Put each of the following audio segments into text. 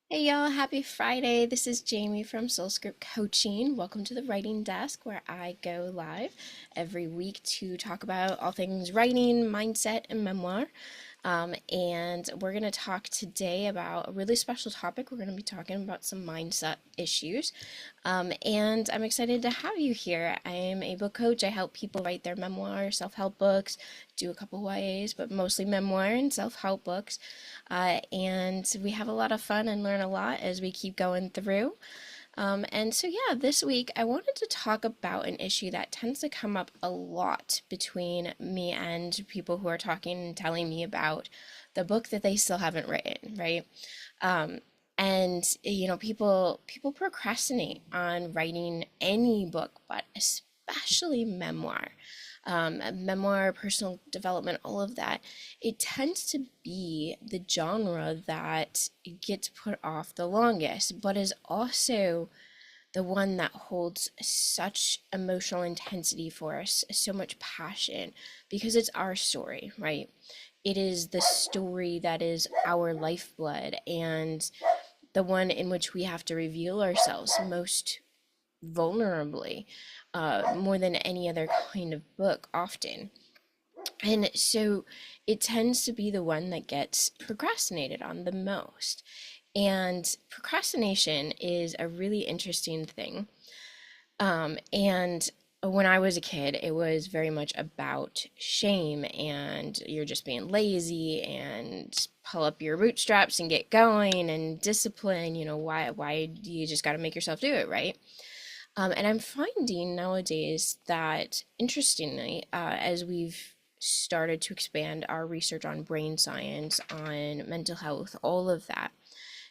Hey y'all, happy Friday. This is Jamie from Soul Script Coaching. Welcome to the Writing Desk where I go live every week to talk about all things writing, mindset, and memoir. And we're going to talk today about a really special topic. We're going to be talking about some mindset issues. And I'm excited to have you here. I am a book coach. I help people write their memoir, self-help books, do a couple YAs, but mostly memoir and self-help books. And we have a lot of fun and learn a lot as we keep going through. And so, this week I wanted to talk about an issue that tends to come up a lot between me and people who are talking and telling me about the book that they still haven't written, right? And people procrastinate on writing any book, but especially memoir. Memoir, personal development, all of that, it tends to be the genre that gets put off the longest, but is also the one that holds such emotional intensity for us, so much passion, because it's our story, right? It is the story that is our lifeblood and the one in which we have to reveal ourselves most vulnerably, more than any other kind of book, often. And so it tends to be the one that gets procrastinated on the most. And procrastination is a really interesting thing. And when I was a kid, it was very much about shame and you're just being lazy and pull up your bootstraps and get going and discipline. Why do you just got to make yourself do it, right? And I'm finding nowadays that, interestingly, as we've started to expand our research on brain science, on mental health, all of that,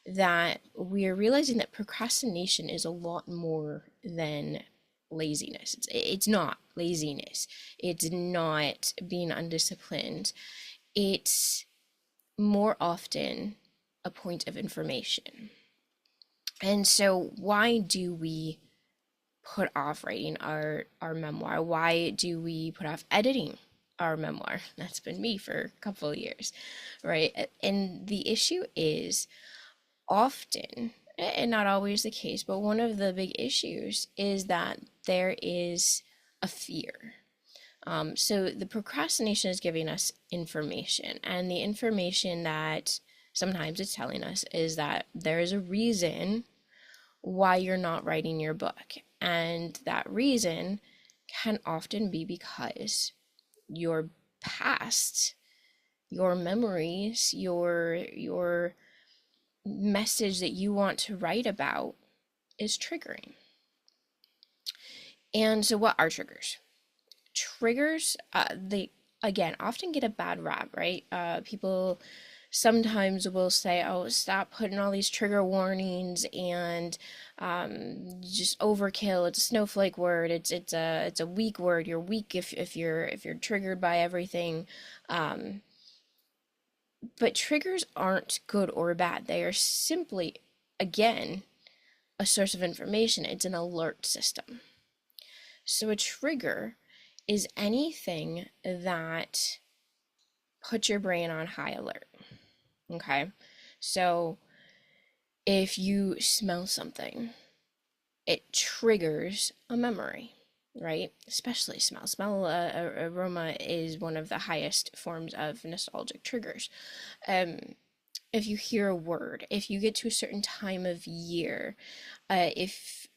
that we are realizing that procrastination is a lot more than laziness. It's not laziness. It's not being undisciplined. It's more often a point of information. And so, why do we put off writing our memoir? Why do we put off editing our memoir? That's been me for a couple of years, right? And the issue is often, and not always the case, but one of the big issues is that there is a fear. So the procrastination is giving us information, and the information that sometimes it's telling us is that there is a reason why you're not writing your book. And that reason can often be because your past, your memories, your message that you want to write about is triggering. And so what are triggers? Triggers, they again often get a bad rap, right? People sometimes will say, "Oh, stop putting all these trigger warnings and just overkill. It's a snowflake word. It's a weak word. You're weak if you're triggered by everything." But triggers aren't good or bad. They are simply, again, a source of information. It's an alert system. So a trigger is anything that puts your brain on high alert. Okay. So if you smell something, it triggers a memory, right? Especially smell. Aroma is one of the highest forms of nostalgic triggers. If you hear a word, if you get to a certain time of year, if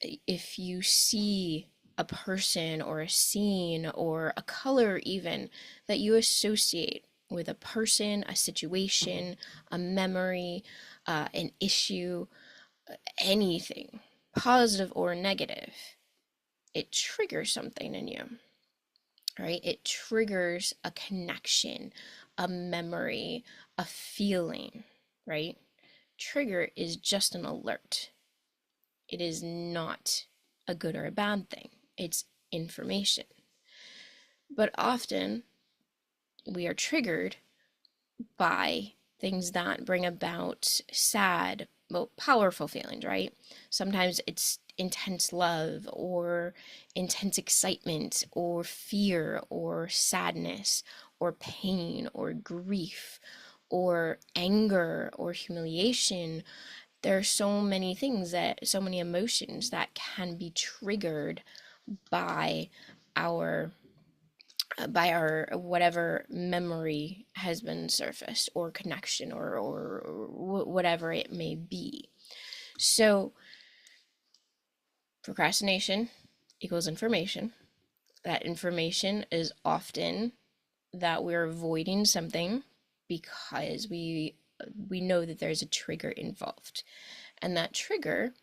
you see a person or a scene or a color even that you associate with a person, a situation, a memory, an issue, anything, positive or negative, it triggers something in you, right? It triggers a connection, a memory, a feeling, right? Trigger is just an alert. It is not a good or a bad thing. It's information. But often we are triggered by things that bring about sad, well, powerful feelings, right? Sometimes it's intense love or intense excitement or fear or sadness or pain or grief or anger or humiliation. there are so many things so many emotions that can be triggered by our our whatever memory has been surfaced, or connection, or whatever it may be. So procrastination equals information. That information is often that we're avoiding something because we know that there's a trigger involved. And that trigger,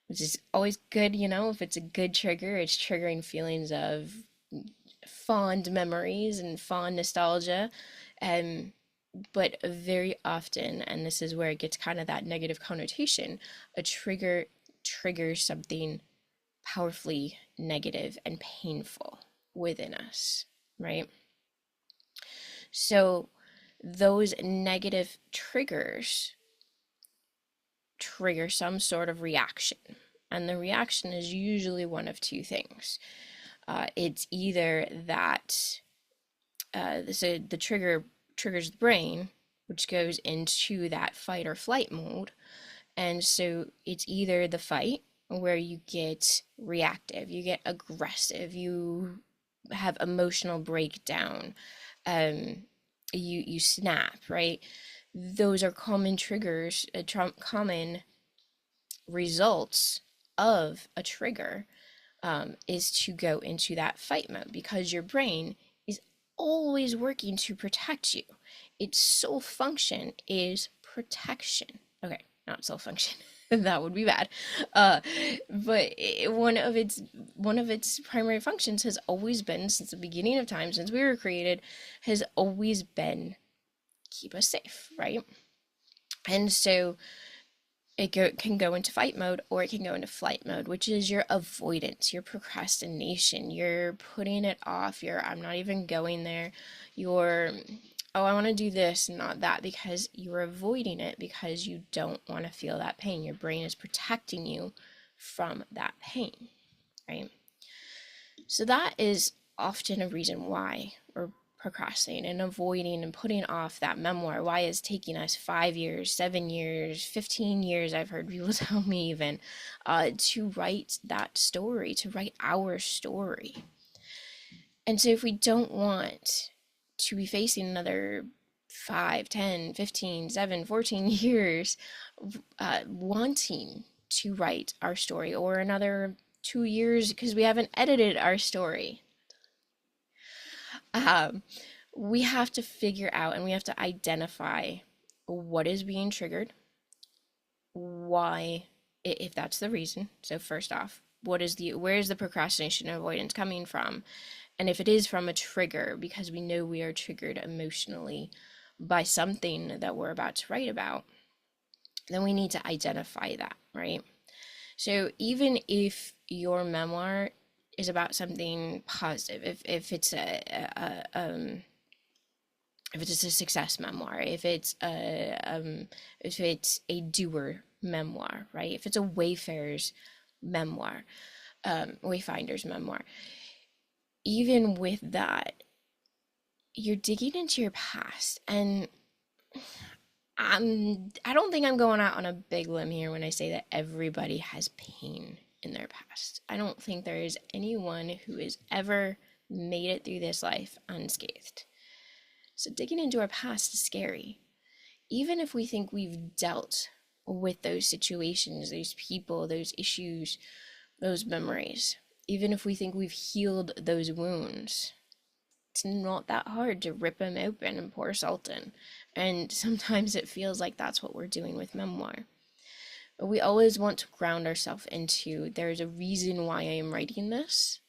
which is always good, if it's a good trigger, it's triggering feelings of fond memories and fond nostalgia. Um, but very often, and this is where it gets kind of that negative connotation, a trigger triggers something powerfully negative and painful within us, right? So those negative triggers trigger some sort of reaction. And the reaction is usually one of two things. It's either that so the trigger triggers the brain, which goes into that fight or flight mode. And so it's either the fight, where you get reactive, you get aggressive, you have emotional breakdown, you snap, right? Those are common triggers, common results of a trigger, is to go into that fight mode, because your brain is always working to protect you. Its sole function is protection. Okay, not sole function. That would be bad. But one of its primary functions has always been, since the beginning of time, since we were created, has always been keep us safe, right? And so can go into fight mode, or it can go into flight mode, which is your avoidance, your procrastination. You're putting it off. I'm not even going there. Oh, I want to do this, not that, because you're avoiding it because you don't want to feel that pain. Your brain is protecting you from that pain, right? So that is often a reason why we're procrastinating and avoiding and putting off that memoir. Why it's taking us 5 years, 7 years, 15 years, I've heard people tell me even, to write that story, to write our story. And so if we don't want to be facing another 5, 10, 15, 7, 14 years wanting to write our story, or another 2 years because we haven't edited our story, we have to figure out, and we have to identify what is being triggered, why, if that's the reason. So first off, where is the procrastination and avoidance coming from? And if it is from a trigger, because we know we are triggered emotionally by something that we're about to write about, then we need to identify that, right? So even if your memoir is about something positive, if it's a success memoir, if it's a doer memoir, right? If it's a wayfarer's memoir, wayfinder's memoir, even with that, you're digging into your past. And I don't think I'm going out on a big limb here when I say that everybody has pain in their past. I don't think there is anyone who has ever made it through this life unscathed. So digging into our past is scary. Even if we think we've dealt with those situations, those people, those issues, those memories, even if we think we've healed those wounds, it's not that hard to rip them open and pour salt in. And sometimes it feels like that's what we're doing with memoir. But we always want to ground ourselves into, there's a reason why I am writing this.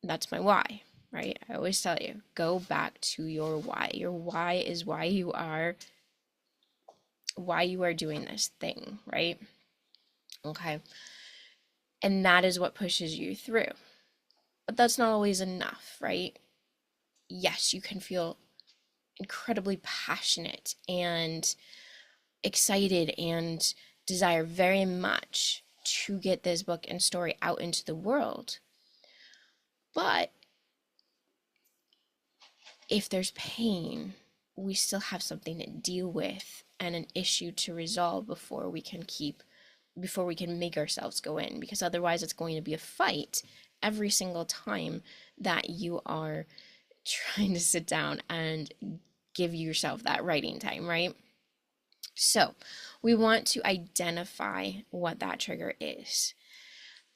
That's my why, right? I always tell you, go back to your why. Your why is why you are doing this thing, right? Okay. And that is what pushes you through. But that's not always enough, right? Yes, you can feel incredibly passionate and excited and desire very much to get this book and story out into the world. But if there's pain, we still have something to deal with and an issue to resolve before we can make ourselves go in, because otherwise it's going to be a fight every single time that you are trying to sit down and give yourself that writing time, right? So we want to identify what that trigger is,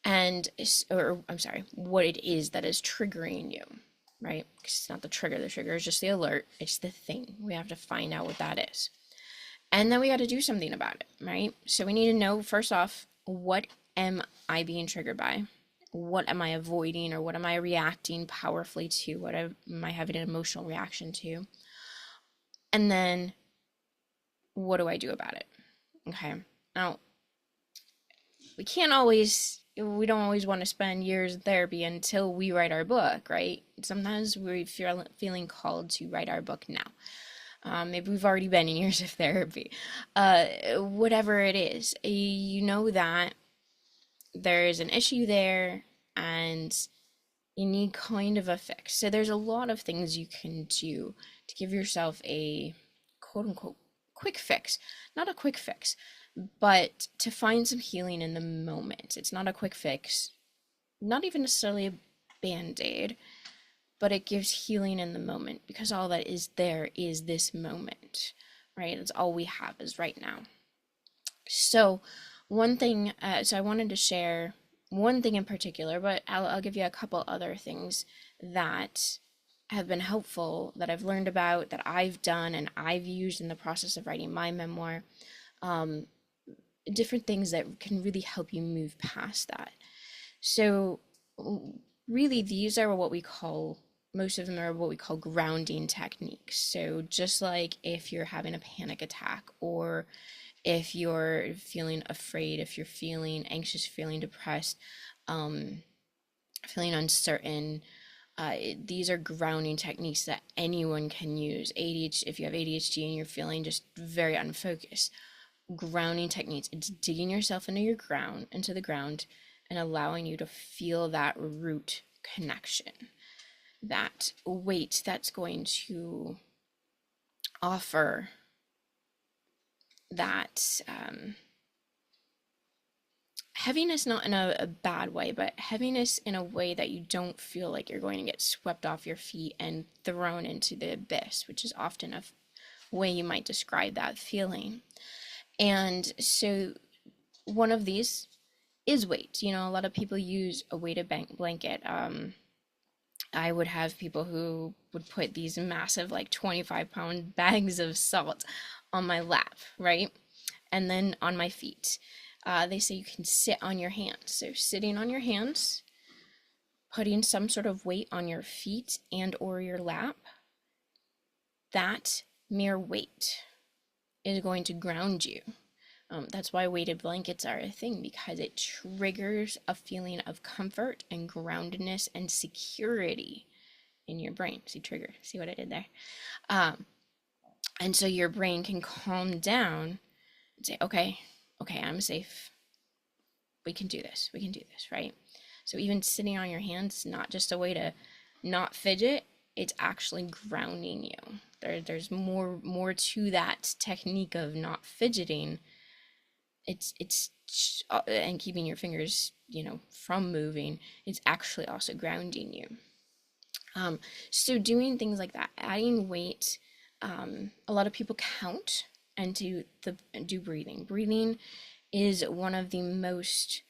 and or I'm sorry, what it is that is triggering you, right? Because it's not the trigger is just the alert, it's the thing. We have to find out what that is. And then we got to do something about it, right? So we need to know, first off, what am I being triggered by? What am I avoiding, or what am I reacting powerfully to? What am I having an emotional reaction to? And then what do I do about it? Okay. Now, we don't always want to spend years in therapy until we write our book, right? Sometimes we feel feeling called to write our book now. Maybe we've already been in years of therapy. Whatever it is, you know that there is an issue there and you need kind of a fix. So there's a lot of things you can do to give yourself a quote unquote quick fix. Not a quick fix, but to find some healing in the moment. It's not a quick fix, not even necessarily a band-aid, but it gives healing in the moment, because all that is there is this moment, right? That's all we have is right now. So one thing, so I wanted to share one thing in particular, but I'll give you a couple other things that have been helpful, that I've learned about, that I've done and I've used in the process of writing my memoir. Different things that can really help you move past that. So really, these are what we call, most of them are what we call grounding techniques. So just like if you're having a panic attack, or if you're feeling afraid, if you're feeling anxious, feeling depressed, feeling uncertain, these are grounding techniques that anyone can use. ADHD, if you have ADHD and you're feeling just very unfocused, grounding techniques, it's digging yourself into the ground, and allowing you to feel that root connection, that weight that's going to offer that heaviness, not in a bad way, but heaviness in a way that you don't feel like you're going to get swept off your feet and thrown into the abyss, which is often a way you might describe that feeling. And so one of these is weight. You know, a lot of people use a weighted blanket. I would have people who would put these massive, like 25-pound bags of salt on my lap, right? And then on my feet. They say you can sit on your hands. So sitting on your hands, putting some sort of weight on your feet and or your lap, that mere weight is going to ground you. That's why weighted blankets are a thing, because it triggers a feeling of comfort and groundedness and security in your brain. See what I did there? And so your brain can calm down and say, okay, I'm safe. We can do this, right? So even sitting on your hands is not just a way to not fidget, it's actually grounding you. There's more to that technique of not fidgeting. It's and keeping your fingers, from moving. It's actually also grounding you. So doing things like that, adding weight. A lot of people count and do breathing. Breathing is one of the most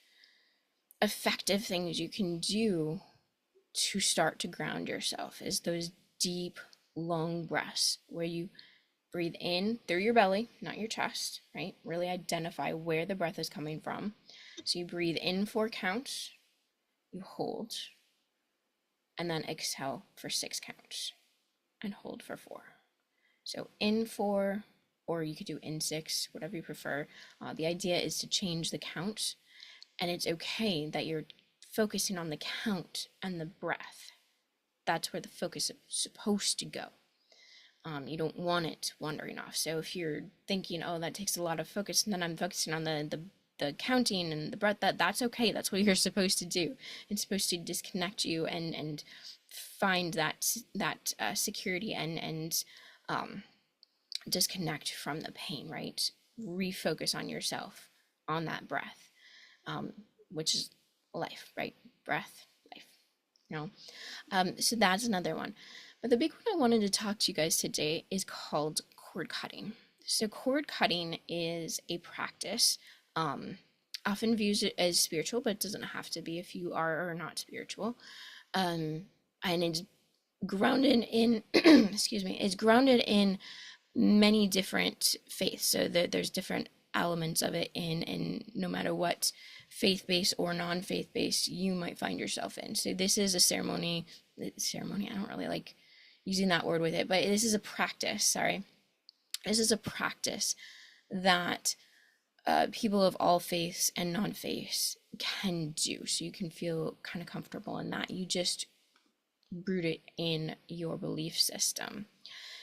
effective things you can do to start to ground yourself, is those deep, long breaths where you breathe in through your belly, not your chest, right? Really identify where the breath is coming from. So you breathe in 4 counts, you hold, and then exhale for 6 counts, and hold for 4. So in 4, or you could do in 6, whatever you prefer. The idea is to change the count, and it's okay that you're focusing on the count and the breath. That's where the focus is supposed to go. You don't want it wandering off. So if you're thinking, oh, that takes a lot of focus, and then I'm focusing on the counting and the breath, that's okay. That's what you're supposed to do. It's supposed to disconnect you and find that security and disconnect from the pain, right? Refocus on yourself, on that breath, um, which is life, right? Breath, life, you know? So that's another one. But the big one I wanted to talk to you guys today is called cord cutting. So cord cutting is a practice, um, often views it as spiritual, but it doesn't have to be if you are or not spiritual. Um, and it's grounded in, excuse me, it's grounded in many different faiths. So there's different elements of it in no matter what faith-based or non-faith-based you might find yourself in. So this is a ceremony, I don't really like using that word with it, but this is a practice, sorry. This is a practice that people of all faiths and non-faiths can do. So you can feel kind of comfortable in that. You just root it in your belief system.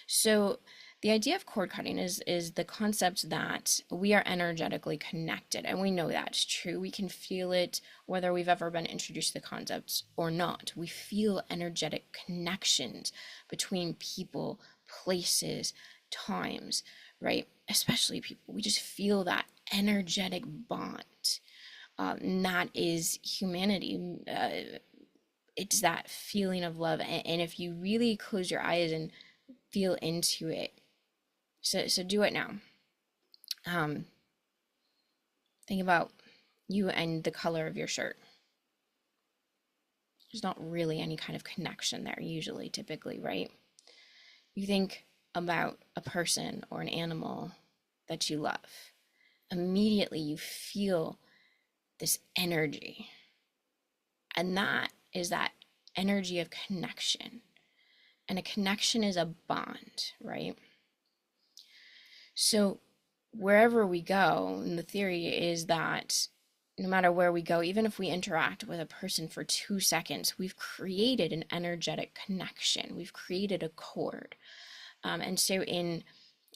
So the idea of cord cutting is the concept that we are energetically connected, and we know that's true. We can feel it whether we've ever been introduced to the concepts or not. We feel energetic connections between people, places, times, right? Especially people. We just feel that energetic bond. And that is humanity. It's that feeling of love. And if you really close your eyes and feel into it, so do it now. Think about you and the color of your shirt. There's not really any kind of connection there usually, typically, right? You think about a person or an animal that you love. Immediately you feel this energy. And that is that energy of connection. And a connection is a bond, right? So wherever we go, and the theory is that no matter where we go, even if we interact with a person for 2 seconds, we've created an energetic connection. We've created a cord. And so in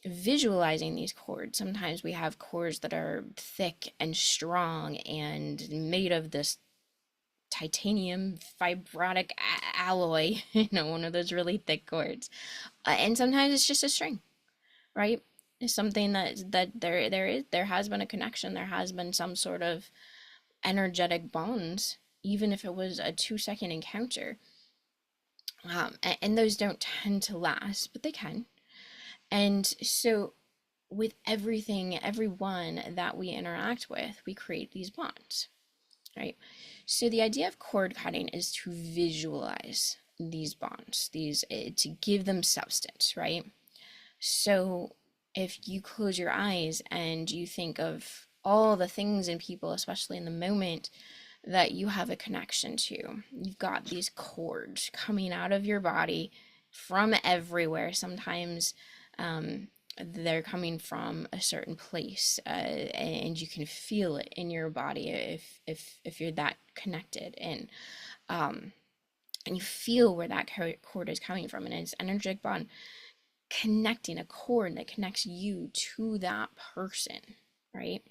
visualizing these cords, sometimes we have cords that are thick and strong and made of this titanium fibrotic alloy, one of those really thick cords. And sometimes it's just a string, right? It's something that there has been a connection, there has been some sort of energetic bond, even if it was a 2-second encounter. And those don't tend to last, but they can. And so with everyone that we interact with, we create these bonds, right? So the idea of cord cutting is to visualize these bonds, to give them substance, right? So if you close your eyes and you think of all the things and people, especially in the moment, that you have a connection to, you've got these cords coming out of your body from everywhere. Sometimes they're coming from a certain place, and you can feel it in your body if you're that connected, and you feel where that cord is coming from, and it's energetic bond connecting, a cord that connects you to that person, right?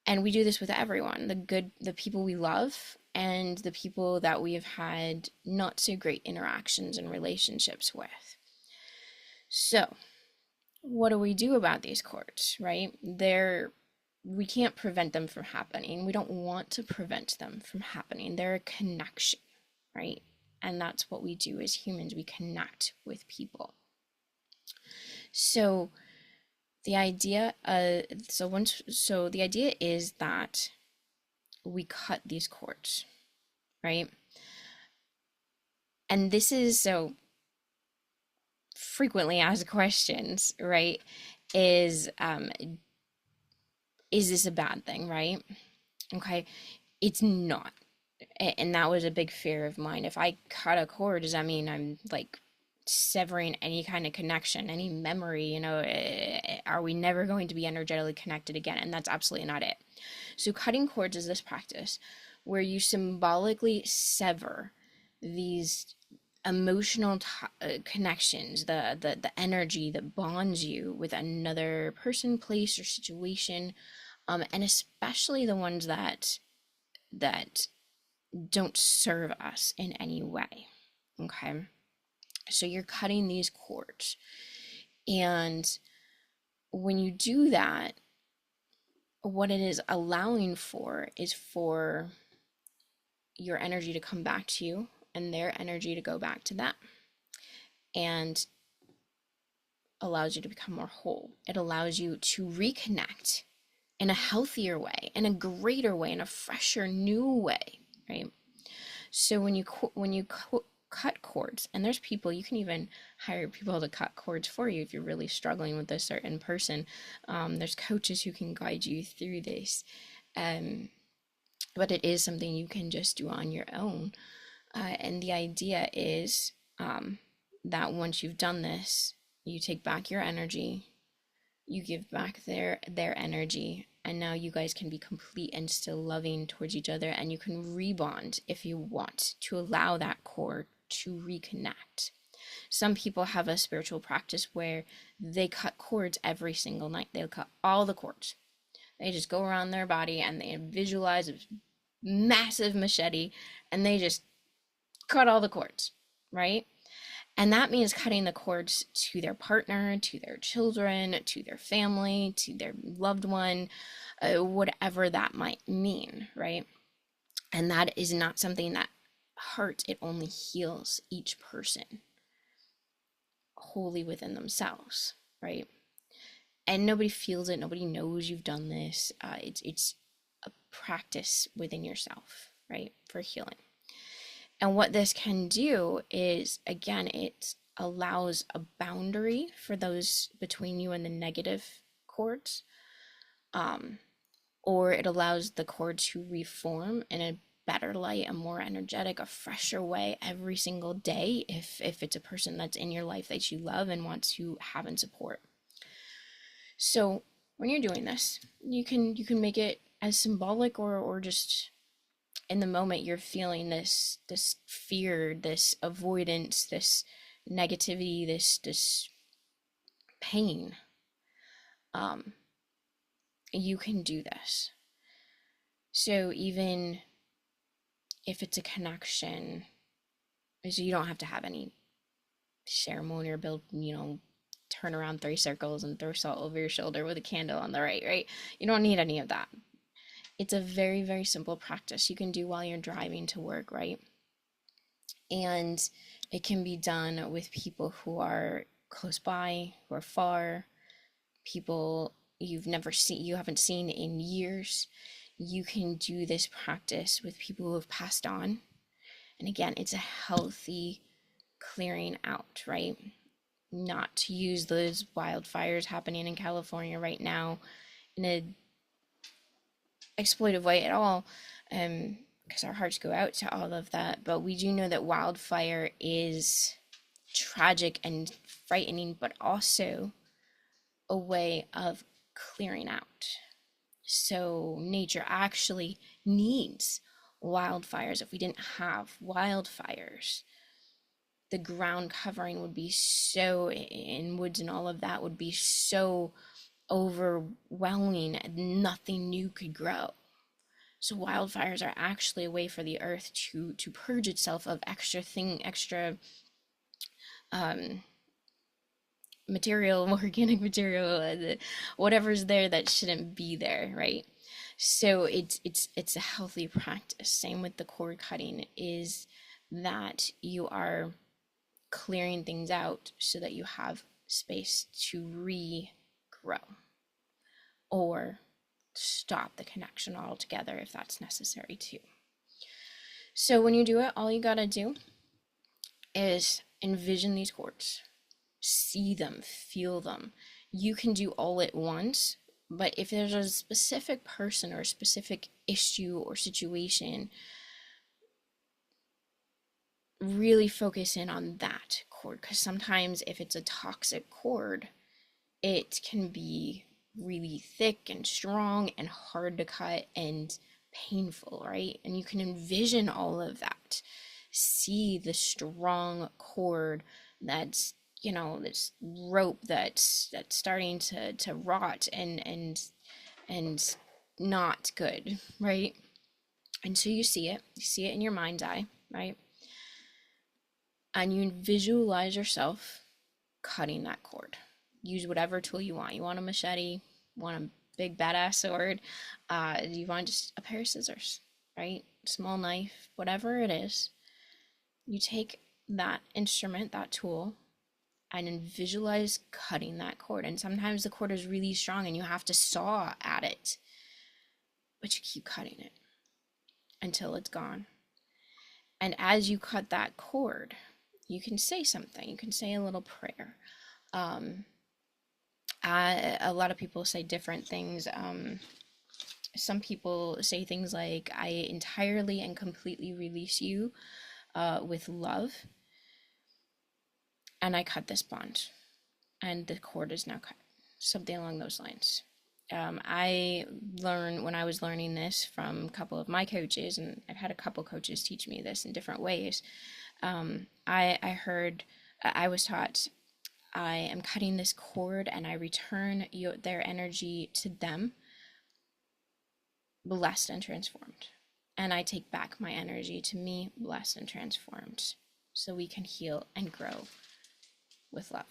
And we do this with everyone, the people we love and the people that we have had not so great interactions and relationships with. So what do we do about these cords, right? We can't prevent them from happening. We don't want to prevent them from happening. They're a connection, right? And that's what we do as humans. We connect with people. So the idea the idea is that we cut these cords, right? And this is so frequently asked questions, right? Is this a bad thing, right? Okay, it's not. And that was a big fear of mine. If I cut a cord, does that mean I'm like severing any kind of connection, any memory? Are we never going to be energetically connected again? And that's absolutely not it. So cutting cords is this practice where you symbolically sever these emotional connections, the energy that bonds you with another person, place, or situation, and especially the ones that don't serve us in any way. Okay, so you're cutting these cords. And when you do that, what it is allowing for is for your energy to come back to you and their energy to go back to them, and allows you to become more whole. It allows you to reconnect in a healthier way, in a greater way, in a fresher, new way, right? So when you cut cords, and there's people, you can even hire people to cut cords for you if you're really struggling with a certain person. There's coaches who can guide you through this, um, but it is something you can just do on your own. And the idea is that once you've done this, you take back your energy, you give back their energy, and now you guys can be complete and still loving towards each other, and you can rebond if you want to allow that cord to reconnect. Some people have a spiritual practice where they cut cords every single night. They'll cut all the cords. They just go around their body and they visualize a massive machete and they just cut all the cords, right? And that means cutting the cords to their partner, to their children, to their family, to their loved one, whatever that might mean, right? And that is not something that hurts. It only heals each person wholly within themselves, right? And nobody feels it. Nobody knows you've done this. It's a practice within yourself, right, for healing. And what this can do is, again, it allows a boundary for those between you and the negative chords, or it allows the cord to reform in a better light, a more energetic, a fresher way every single day if it's a person that's in your life that you love and want to have and support. So when you're doing this, you can make it as symbolic or just in the moment you're feeling this fear, this avoidance, this negativity, this pain. You can do this. So even if it's a connection, so you don't have to have any ceremony or build, turn around 3 circles and throw salt over your shoulder with a candle on the right? You don't need any of that. It's a very, very simple practice you can do while you're driving to work, right? And it can be done with people who are close by, who are far, people you haven't seen in years. You can do this practice with people who have passed on. And again, it's a healthy clearing out, right? Not to use those wildfires happening in California right now in a exploitive way at all, because our hearts go out to all of that. But we do know that wildfire is tragic and frightening, but also a way of clearing out. So nature actually needs wildfires. If we didn't have wildfires, the ground covering would be so, in woods and all of that, would be so overwhelming and nothing new could grow. So wildfires are actually a way for the earth to purge itself of extra material, organic material, whatever's there that shouldn't be there, right? So it's a healthy practice. Same with the cord cutting, is that you are clearing things out so that you have space to regrow or stop the connection altogether if that's necessary too. So when you do it, all you gotta do is envision these cords, see them, feel them. You can do all at once, but if there's a specific person or a specific issue or situation, really focus in on that cord, because sometimes if it's a toxic cord, it can be really thick and strong and hard to cut and painful, right? And you can envision all of that. See the strong cord that's, this rope that's starting to rot and not good, right? And so you see it in your mind's eye, right? And you visualize yourself cutting that cord. use whatever tool you want. You want a machete, want a big badass sword, you want just a pair of scissors, right? Small knife, whatever it is. You take that instrument, that tool, and then visualize cutting that cord. And sometimes the cord is really strong and you have to saw at it, but you keep cutting it until it's gone. And as you cut that cord, you can say something. You can say a little prayer. A lot of people say different things. Some people say things like, I entirely and completely release you with love, and I cut this bond, and the cord is now cut. Something along those lines. I learned when I was learning this from a couple of my coaches, and I've had a couple coaches teach me this in different ways. I was taught, I am cutting this cord and I return their energy to them, blessed and transformed. And I take back my energy to me, blessed and transformed, so we can heal and grow with love.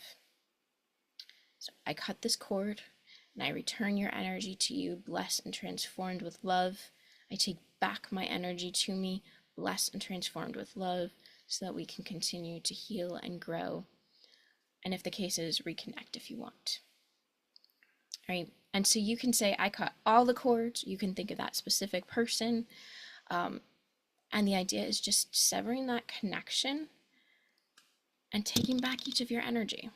So I cut this cord and I return your energy to you, blessed and transformed with love. I take back my energy to me, blessed and transformed with love, so that we can continue to heal and grow. And if the case is, reconnect if you want. Right? And so you can say, I cut all the cords. You can think of that specific person. And the idea is just severing that connection and taking back each of your energy,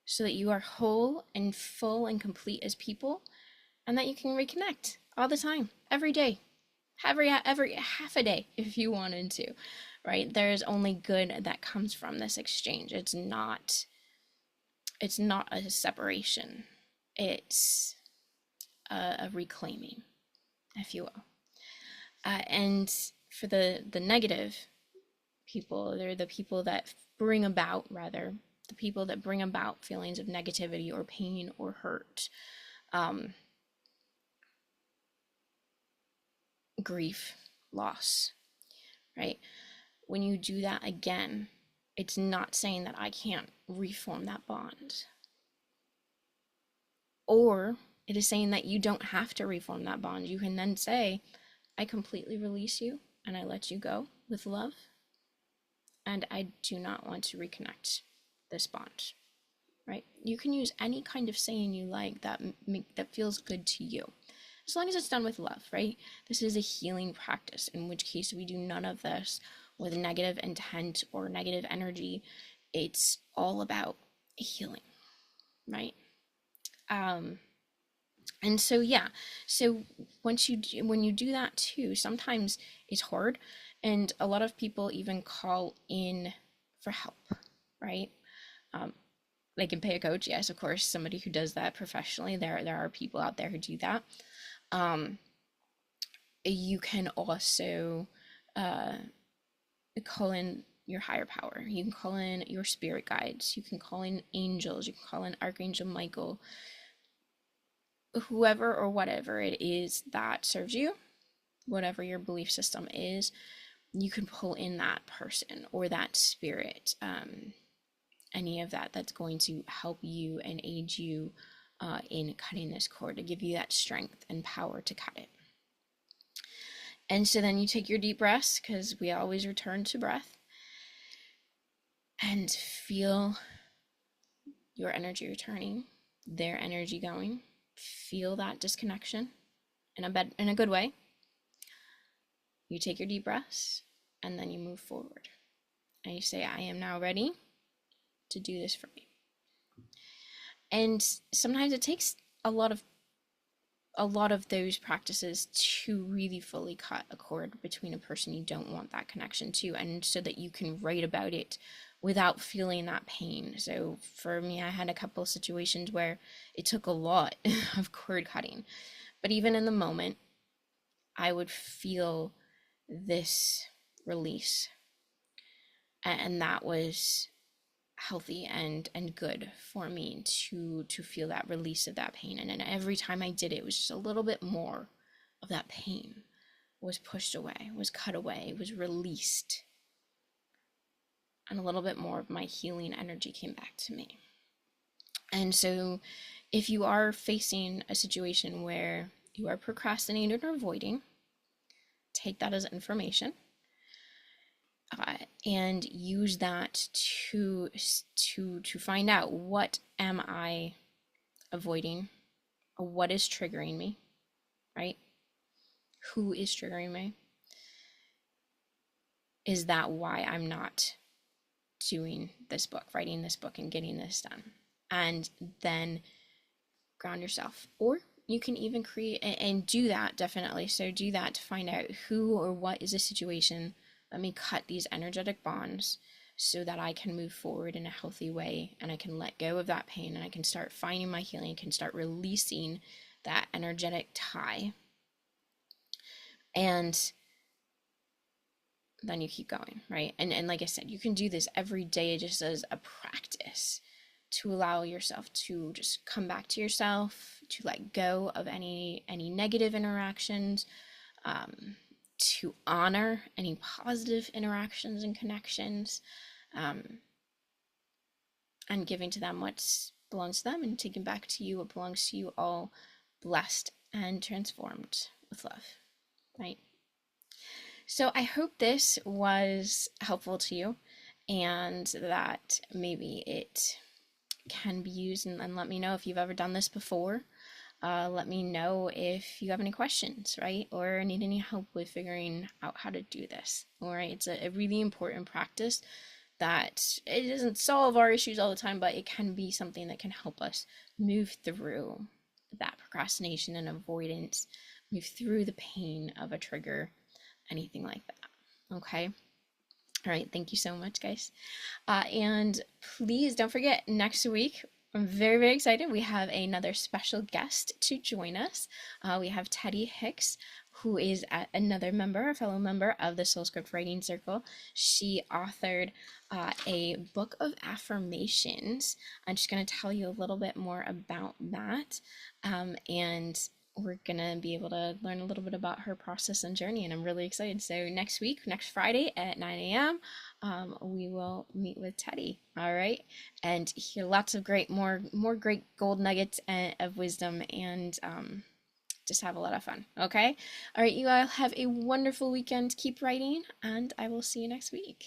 so that you are whole and full and complete as people, and that you can reconnect all the time, every day, every half a day if you wanted to, right? There's only good that comes from this exchange. It's not a separation. It's a reclaiming, if you will. And for the negative people, they're the people that bring about, the people that bring about feelings of negativity or pain or hurt, grief, loss, right? When you do that again, it's not saying that I can't reform that bond. Or it is saying that you don't have to reform that bond. You can then say, I completely release you and I let you go with love. And I do not want to reconnect this bond, right? You can use any kind of saying you like that feels good to you, as long as it's done with love, right? This is a healing practice, in which case we do none of this with negative intent or negative energy. It's all about healing, right? And so, yeah, so when you do that too, sometimes it's hard, and a lot of people even call in for help, right? They can pay a coach, yes, of course, somebody who does that professionally. There are people out there who do that. You can also call in your higher power. You can call in your spirit guides. You can call in angels. You can call in Archangel Michael. Whoever or whatever it is that serves you, whatever your belief system is, you can pull in that person or that spirit, any of that that's going to help you and aid you in cutting this cord, to give you that strength and power to cut it. And so then you take your deep breaths, because we always return to breath, and feel your energy returning, their energy going. Feel that disconnection in a good way. You take your deep breaths, and then you move forward. And you say, I am now ready to do this for me. And sometimes it takes a lot of those practices to really fully cut a cord between a person you don't want that connection to, and so that you can write about it without feeling that pain. So for me, I had a couple of situations where it took a lot of cord cutting, but even in the moment, I would feel this release, and that was healthy and good for me to feel that release of that pain. And then every time I did it, it was just a little bit more of that pain was pushed away, was cut away, was released, and a little bit more of my healing energy came back to me. And so if you are facing a situation where you are procrastinating or avoiding, take that as information, and use that to find out, what am I avoiding, or what is triggering me, right? Who is triggering me? Is that why I'm not doing this book, writing this book, and getting this done? And then ground yourself. Or you can even create and do that, definitely. So do that to find out who or what is a situation. Let me cut these energetic bonds so that I can move forward in a healthy way, and I can let go of that pain, and I can start finding my healing, I can start releasing that energetic tie. And then you keep going, right? And like I said, you can do this every day just as a practice to allow yourself to just come back to yourself, to let go of any negative interactions, to honor any positive interactions and connections, and giving to them what belongs to them, and taking back to you what belongs to you, all blessed and transformed with love, right? So I hope this was helpful to you, and that maybe it can be used. And let me know if you've ever done this before. Let me know if you have any questions, right? Or need any help with figuring out how to do this. All right. It's a really important practice that it doesn't solve our issues all the time, but it can be something that can help us move through that procrastination and avoidance, move through the pain of a trigger, anything like that. Okay. All right. Thank you so much, guys. And please don't forget, next week, I'm very, very excited. We have another special guest to join us. We have Teddy Hicks, who is another member, a fellow member of the Soul Script Writing Circle. She authored a book of affirmations. I'm just going to tell you a little bit more about that. And we're going to be able to learn a little bit about her process and journey, and I'm really excited. So next week, next Friday at 9 a.m., we will meet with Teddy, all right? And hear lots of more great gold nuggets of wisdom, and just have a lot of fun, okay? All right, you all have a wonderful weekend. Keep writing, and I will see you next week.